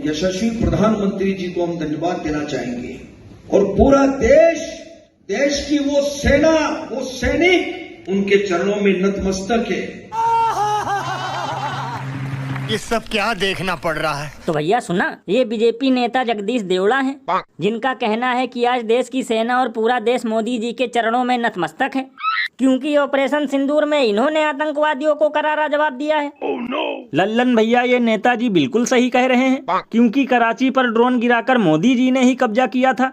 यशस्वी प्रधानमंत्री जी को हम धन्यवाद देना चाहेंगे और पूरा देश की वो सेना, वो सैनिक उनके चरणों में नतमस्तक है। ये सब क्या देखना पड़ रहा है? तो भैया सुना, ये बीजेपी नेता जगदीश देवड़ा हैं, जिनका कहना है कि आज देश की सेना और पूरा देश मोदी जी के चरणों में नतमस्तक है, क्योंकि ऑपरेशन सिंदूर में इन्होंने आतंकवादियों को करारा जवाब दिया है। लल्लन भैया, ये नेताजी बिल्कुल सही कह रहे हैं, क्योंकि कराची पर ड्रोन गिराकर मोदी जी ने ही कब्जा किया था।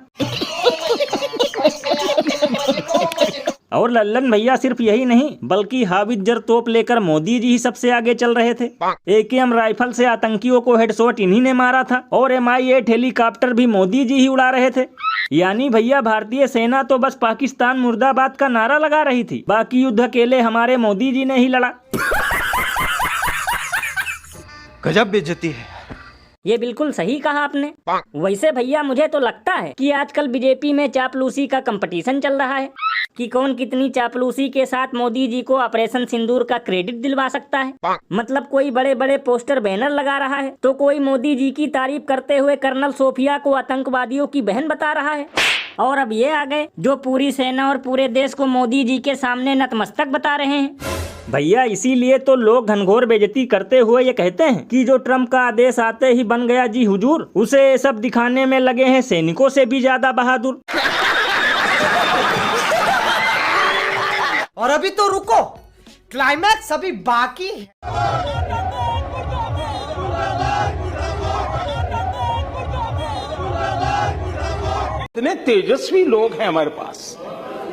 और लल्लन भैया सिर्फ यही नहीं, बल्कि हावित्जर तोप लेकर मोदी जी ही सबसे आगे चल रहे थे। AKM राइफल से आतंकियों को हेडशॉट इन्हीं ने मारा था और MI-8 हेलीकॉप्टर भी मोदी जी ही उड़ा रहे थे। यानी भैया भारतीय सेना तो बस पाकिस्तान मुर्दाबाद का नारा लगा रही थी, बाकी युद्ध अकेले हमारे मोदी जी ने ही लड़ा। गजब बेइज्जती है। ये बिल्कुल सही कहा आपने। वैसे भैया मुझे तो लगता है कि आजकल बीजेपी में चापलूसी का कंपटीशन चल रहा है कि कौन कितनी चापलूसी के साथ मोदी जी को ऑपरेशन सिंदूर का क्रेडिट दिलवा सकता है। मतलब कोई बड़े बड़े पोस्टर बैनर लगा रहा है, तो कोई मोदी जी की तारीफ करते हुए कर्नल सोफिया को आतंकवादियों की बहन बता रहा है, और अब ये आ गए जो पूरी सेना और पूरे देश को मोदी जी के सामने नतमस्तक बता रहे हैं। भैया इसीलिए तो लोग घनघोर बेइज्जती करते हुए ये कहते हैं कि जो ट्रम्प का आदेश आते ही बन गया जी हुजूर, उसे ये सब दिखाने में लगे हैं सैनिकों से भी ज्यादा बहादुर। और अभी तो रुको, क्लाइमैक्स अभी बाकी है। कितने तेजस्वी लोग हैं हमारे पास,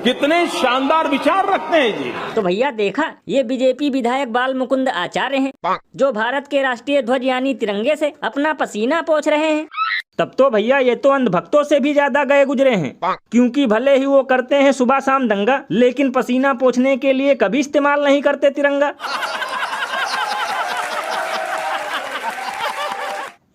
कितने शानदार विचार रखते हैं जी। तो भैया देखा, ये बीजेपी विधायक बाल मुकुंद आचार्य हैं, जो भारत के राष्ट्रीय ध्वज यानी तिरंगे से अपना पसीना पोंछ रहे हैं। तब तो भैया ये तो अंधभक्तों से भी ज्यादा गए गुजरे हैं, क्योंकि भले ही वो करते हैं सुबह शाम दंगा, लेकिन पसीना पोंछने के लिए कभी इस्तेमाल नहीं करते तिरंगा।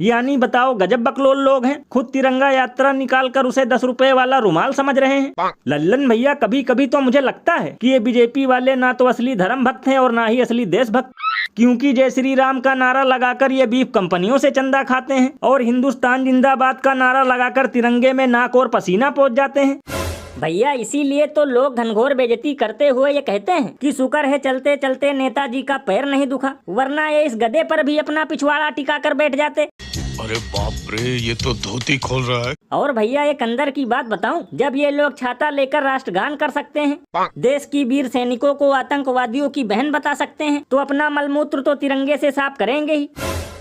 यानी बताओ, गजब बकलोल लोग हैं। खुद तिरंगा यात्रा निकाल कर उसे 10 रुपए वाला रुमाल समझ रहे हैं। लल्लन भैया कभी कभी तो मुझे लगता है कि ये बीजेपी वाले ना तो असली धर्म भक्त हैं और ना ही असली देशभक्त, क्योंकि जय श्री राम का नारा लगाकर ये बीफ कंपनियों से चंदा खाते हैं और हिंदुस्तान जिंदाबाद का नारा लगाकर तिरंगे में नाक और पसीना पहुंच जाते हैं। भैया इसीलिए तो लोग घनघोर बेइज्जती करते हुए ये कहते हैं कि शुक्र है चलते चलते नेताजी का पैर नहीं दुखा, वरना ये इस गधे पर भी अपना पिछवाड़ा टिका कर बैठ जाते। अरे बाप रे, ये तो धोती खोल रहा है। और भैया एक अंदर की बात बताऊं, जब ये लोग छाता लेकर राष्ट्रगान कर सकते हैं, देश की वीर सैनिकों को आतंकवादियों की बहन बता सकते हैं, तो अपना मलमूत्र तो तिरंगे से साफ करेंगे ही।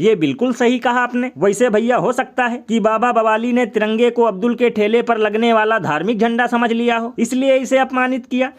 ये बिल्कुल सही कहा आपने। वैसे भैया हो सकता है कि बाबा बवाली ने तिरंगे को अब्दुल के ठेले पर लगने वाला धार्मिक झंडा समझ लिया हो, इसलिए इसे अपमानित किया।